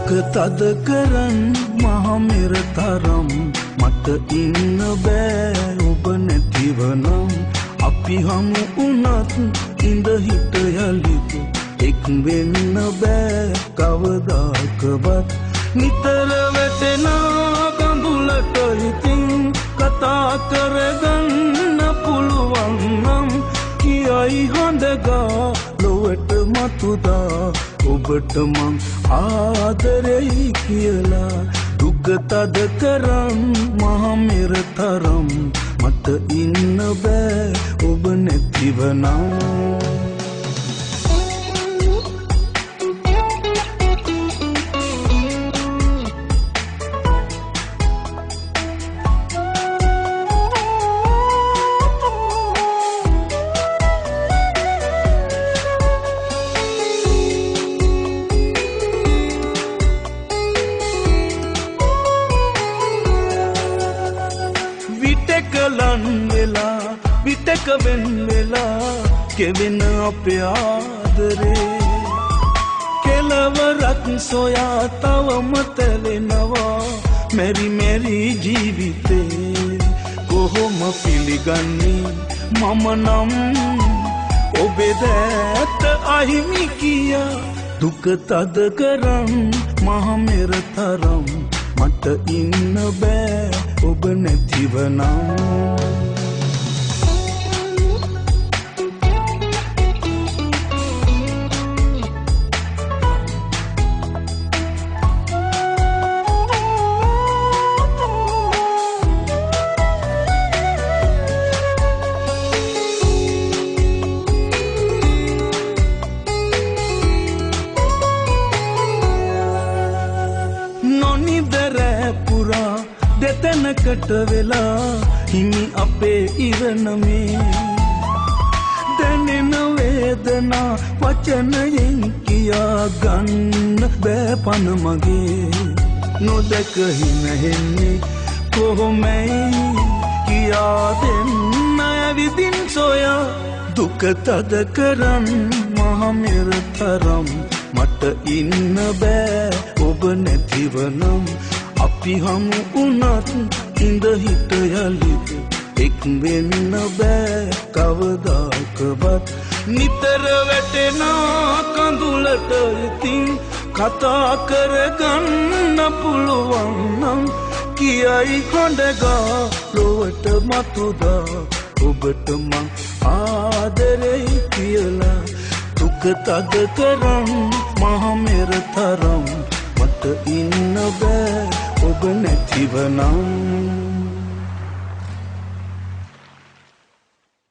දුක තද කරන් මහ මෙර තරම් මට ඉන්න බෑ ඔබ නැතිවනම් අපි හමු උනත් ඉඳ හිට යලිත් එක් වෙන්න බෑ කවදාකවත් නිතර වැටෙන කඳුලට ඉතින් කතා කරගන්න පුළුවන් නම් කියයි හඳගා ලොවට මතුදා ඔබට මං ආදරෙයි කියලා දුක තද කරන් මහ මෙර තරම් මට ඉන්න බෑ ඔබ නැතිවනම් විටකලන් වෙලා විටක වෙන් වෙලා කෙවෙන අපේ ආදරේ කෙලවරක් සොයා තවම තැලෙනවා මෙරි මෙරි ජීවිතේ කොහොම පිළිගන්නේ මම නම් ඔබේ දැත අහිමි කියා දුක තද කරන් මහ මෙර තරම් මට ඉන්න බෑ ඔබ නැතිවනම් නොනිදරෑ පුරා දෙතැනකට වෙලා හිමි අපේ ඉරණමේ දැනෙන වේදනා වචනයෙන් කියා ගන්න බෑ පන මගේ නොදැක හිනහෙන්නේ කොහොමයි කියා දෙන්න ඇවිදින් සොයා දුක තද කරන් මහ මෙර තරම් මට ඉන්න බෑ ඔබ නැතිවනම් අපි හමු උනත් ඉඳ හිට යලිත් එක් වෙන්න බෑ කවදාකවත් නිතර වැටෙන කඳුලට ඉතින් කතා කරගන්න පුළුවන් නම් කියයි හඬගා ලොවට මතුදා ඔබට මං ආදරෙයි කියලා දුක තද කරන් මහ මෙර තරම් මට ඉන්න බෑ ඔබ නැතිවනම්